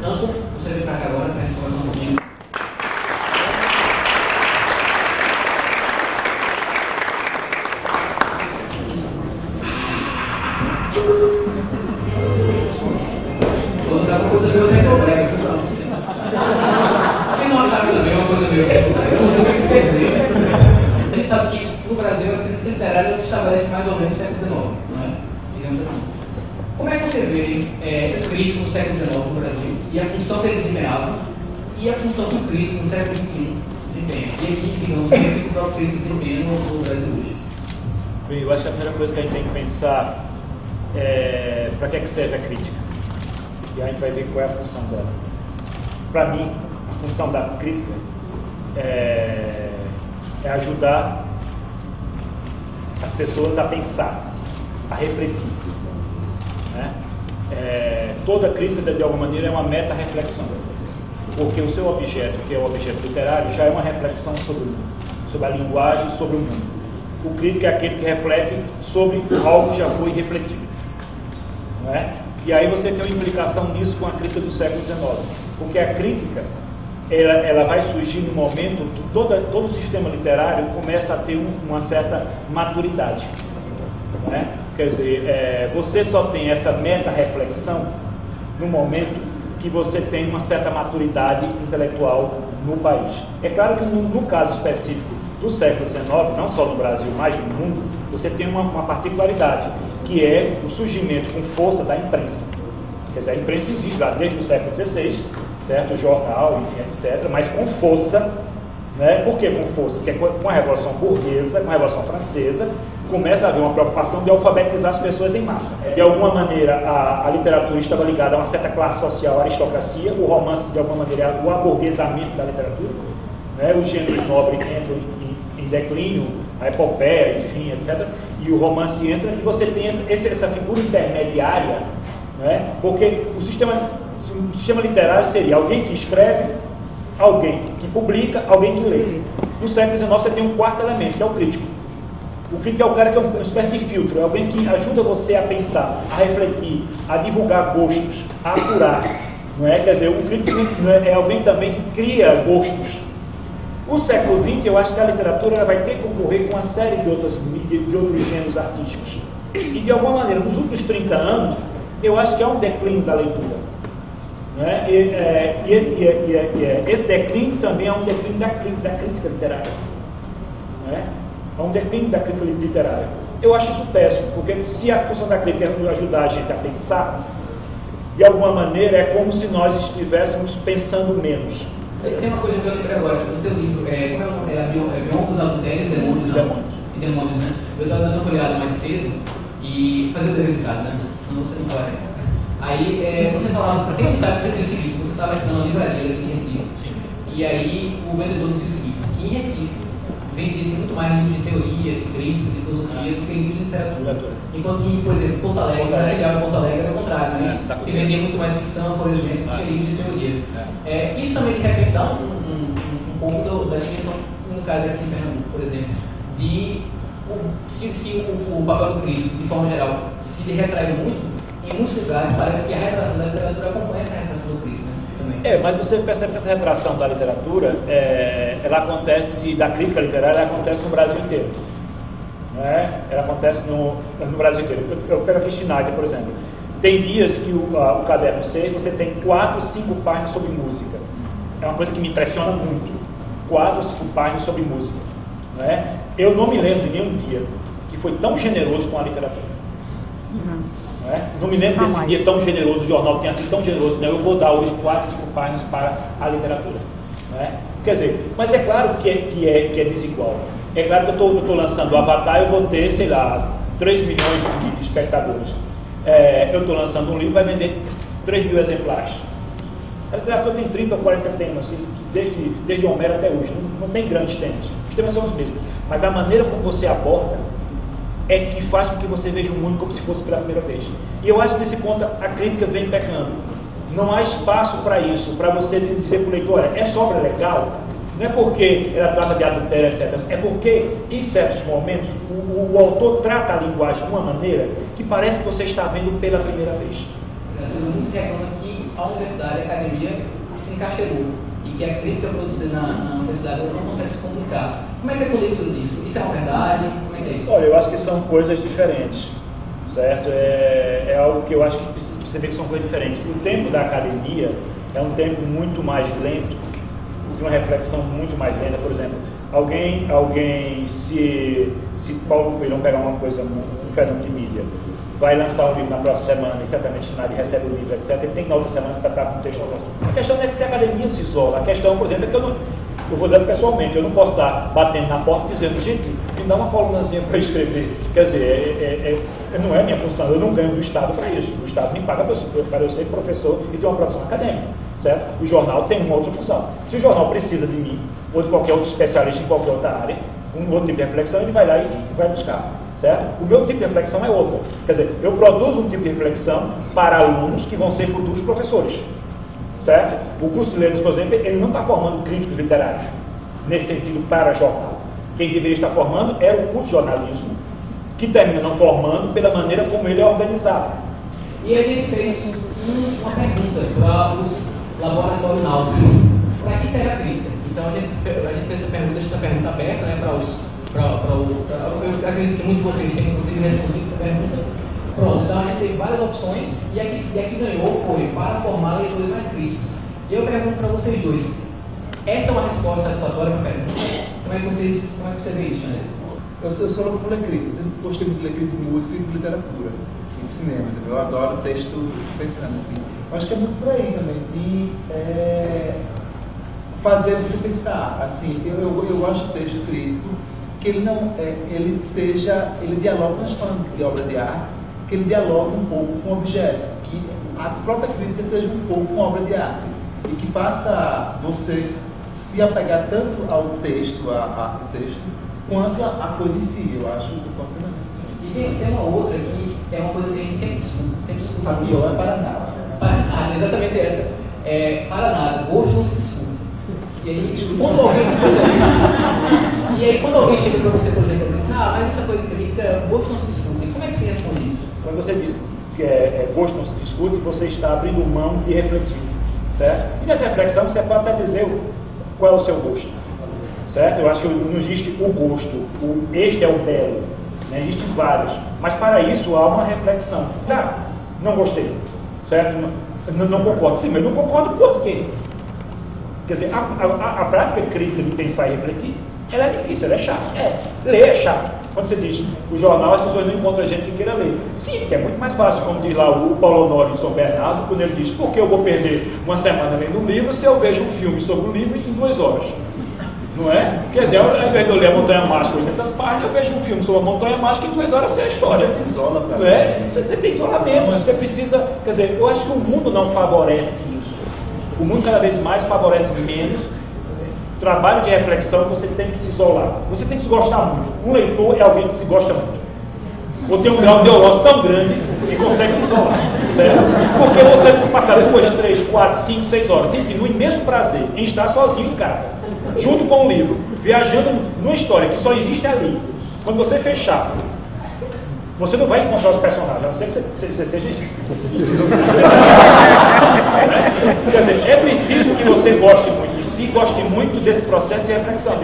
Campo, você vem para cá agora para a gente conversar um pouquinho. Outra coisa meio retrobrega, viu? Se não achar também uma coisa meio retrobrega, eu não sei o que isso quer dizer. A gente sabe que no Brasil a crítica literária se estabelece mais ou menos no século XIX, não é? Digamos assim. Como é que você vê o crítico no século XIX no Brasil e a função que ele desempenhava e a função que o crítico no século XXI desempenha? E aqui, digamos, o que o próprio crítico desempenha no Brasil hoje? Bem, eu acho que a primeira coisa que a gente tem que pensar é para que serve a crítica. E a gente vai ver qual é a função dela. Para mim, a função da crítica é ajudar as pessoas a pensar, a refletir. Né? Toda crítica, de alguma maneira, é uma meta-reflexão. Porque o seu objeto, que é o objeto literário, já é uma reflexão sobre o mundo, sobre a linguagem, sobre o mundo. O crítico é aquele que reflete sobre algo que já foi refletido. Não é? E aí você tem uma implicação nisso com a crítica do século XIX. Porque a crítica, ela vai surgir no momento que todo o sistema literário começa a ter uma certa maturidade. Não é? Quer dizer, você só tem essa meta-reflexão no momento que você tem uma certa maturidade intelectual no país. É claro que no caso específico do século XIX, não só no Brasil, mas no mundo, você tem uma particularidade, que é o surgimento com força da imprensa. Quer dizer, a imprensa existe lá desde o século XVI, certo? O jornal, enfim, etc., mas com força, né? Por que com força? Porque com a Revolução Burguesa, com a Revolução Francesa, começa a haver uma preocupação de alfabetizar as pessoas em massa. De alguma maneira, a literatura estava ligada a uma certa classe social, a aristocracia, o romance, de alguma maneira, o aburguesamento da literatura, né? Os gêneros nobres entram em declínio, a epopeia, enfim, etc., e o romance entra, e você tem essa figura intermediária, né? Porque o sistema literário seria alguém que escreve, alguém que publica, alguém que lê. No século XIX você tem um quarto elemento, que é o crítico. O crítico é o cara que é uma espécie de filtro, é alguém que ajuda você a pensar, a refletir, a divulgar gostos, a apurar. Não é? Quer dizer, o crítico é alguém também que cria gostos. O século XX, eu acho que a literatura vai ter que concorrer com uma série de outros gêneros artísticos. E, de alguma maneira, nos últimos 30 anos, eu acho que há um declínio da leitura. Né? Esse declínio também é um declínio da crítica literária. Né? É um declínio da crítica literária. Eu acho isso péssimo, porque se a função da crítica é ajudar a gente a pensar, de alguma maneira é como se nós estivéssemos pensando menos. Tem uma coisa que eu lembrei agora, no teu livro, como é o nome? Biônicos Adultérios e Demônios, né? Eu estava dando uma olhada mais cedo e fazer o dever de casa, né? Não sei não vai. Aí você falava, para quem não sabe, você disse o seguinte, você estava entrando na livraria aqui em Recife. Sim. E aí o vendedor disse o seguinte, que em Recife vendia-se muito mais livros de teoria, de crítica, de filosofia, do que livros de literatura. Enquanto que, por exemplo, Porto Alegre, era o contrário, né? Se vendia muito mais ficção, por exemplo, do que livros de teoria. Isso também, de repente, dá um pouco da dimensão, no caso aqui em Pernambuco, por exemplo, de se o papel do crítico, de forma geral, se retrai muito, em muitos lugares parece que a retração da literatura acompanha essa retração do crítico. Mas você percebe que essa retração da literatura, ela acontece, da crítica literária, ela acontece no Brasil inteiro. Né? Ela acontece no Brasil inteiro. Eu pego aqui Schneider, por exemplo. Tem dias que o caderno 6, você tem 4, 5 páginas sobre música. É uma coisa que me impressiona muito. 4, 5 páginas sobre música. Né? Eu não me lembro de nenhum dia que foi tão generoso com a literatura. Não me lembro desse dia tão generoso, o jornal tenha sido tão generoso, né? Eu vou dar hoje 4, 5 páginas para a literatura. Né? Quer dizer, mas é claro que é desigual. É claro que eu estou lançando o Avatar, eu vou ter, sei lá, 3 milhões de espectadores. Eu estou lançando um livro, vai vender 3 mil exemplares. A literatura tem 30 ou 40 temas, assim, desde Homero até hoje. Não tem grandes temas. Os temas são os mesmos. Mas a maneira como você aborda é que faz com que você veja o mundo como se fosse pela primeira vez. E eu acho que nesse ponto a crítica vem pecando. Não há espaço para isso, para você dizer para o leitor, essa obra é legal, não é porque ela trata de adultério, etc. É porque, em certos momentos, o autor trata a linguagem de uma maneira que parece que você está vendo pela primeira vez. Todo mundo se reclama que a universidade, a academia se encaixerou e que a crítica produzida na universidade não consegue se comunicar. Como é que é a leitura disso? Isso é uma verdade? Como é que é isso? Olha, eu acho que são coisas diferentes, certo? É algo que eu acho que você vê que são coisas diferentes. O tempo da academia é um tempo muito mais lento, de uma reflexão muito mais lenta. Por exemplo, alguém se Paulo Coelho, vamos pegar uma coisa, um fenômeno de mídia, vai lançar um livro na próxima semana e certamente ele recebe o livro, etc. Ele tem que na outra semana para estar com o texto. A questão não é que se a academia se isola, a questão, por exemplo, é que eu vou dizer pessoalmente, eu não posso estar batendo na porta dizendo, gente, me dá uma colunazinha para escrever. Quer dizer, não é minha função, eu não ganho do Estado para isso. O Estado me paga para eu ser professor e ter uma produção acadêmica, certo? O jornal tem uma outra função. Se o jornal precisa de mim, ou de qualquer outro especialista em qualquer outra área, um outro tipo de reflexão, ele vai lá e vai buscar, certo? O meu tipo de reflexão é outra. Quer dizer, eu produzo um tipo de reflexão para alunos que vão ser futuros professores, certo? O curso de letras, por exemplo, ele não está formando críticos literários, nesse sentido, para jornal. Quem deveria estar formando é o curso de jornalismo, que termina não formando pela maneira como ele é organizado. E a gente fez uma pergunta para os laboratórios náuticos. Para que serve a crítica? Então a gente fez essa pergunta aberta, né, eu acredito que muitos de vocês têm conseguido responder essa pergunta. Pronto, então a gente teve várias opções e a que ganhou foi para formar leitores mais críticos. E eu pergunto para vocês dois, essa é uma resposta satisfatória para a pergunta? Como é que você vê isso, né? Eu sou louco por ler crítica, eu sempre gostei muito de ler crítica de música e de literatura, de cinema, entendeu? Eu adoro texto pensando assim. Eu acho que é muito por aí também, de fazer você pensar, assim, eu gosto de texto crítico, que ele não, ele dialoga, nós falando de obra de arte, que ele dialoga um pouco com o objeto, que a própria crítica seja um pouco uma obra de arte, e que faça você se apegar tanto ao texto, ao texto, quanto a coisa em si, eu acho importante. E tem uma outra que é uma coisa que a gente sempre escuta. A pior é para nada. Exatamente essa. Para nada, gosto não se discute. E aí, quando alguém chega para você, por exemplo, e diz, mas essa coisa de crítica, gosto não se discute. Como é que você responde isso? Quando você diz que gosto não se discute, você está abrindo mão de refletir, certo? E nessa reflexão você pode até dizer qual é o seu gosto, certo? Eu acho que não existe o gosto, este é o belo, né? Existem vários, mas para isso há uma reflexão. Não gostei, certo? Não concordo. Sim, mas não concordo por quê? Quer dizer, a prática crítica de pensar e refletir, ela é difícil, ela é chata. Ler é chato. Quando você diz o jornal, as pessoas não encontram gente que queira ler. Sim, porque é muito mais fácil, como diz lá o Paulo Honório em São Bernardo, quando ele diz, por que eu vou perder uma semana lendo um livro se eu vejo um filme sobre o livro em 2 horas? Não é? Quer dizer, ao invés de eu ler a Montanha Mágica 800 páginas, eu vejo um filme sobre a Montanha Mágica e em 2 horas sei a história. Você se isola pra não é? Você tem isolamento, você precisa... Quer dizer, eu acho que o mundo não favorece isso. O mundo cada vez mais favorece menos trabalho de reflexão, você tem que se isolar. Você tem que se gostar muito. Um leitor é alguém que se gosta muito. Ou tem um grau de neurose tão grande que consegue se isolar. Certo? Porque você passar 2, 3, 4, 5, 6 horas sentindo um imenso prazer em estar sozinho em casa, junto com um livro, viajando numa história que só existe ali. Quando você fechar, você não vai encontrar os personagens, a não ser que você seja isso. Quer dizer, é preciso que você goste muito de si, goste muito desse processo de reflexão.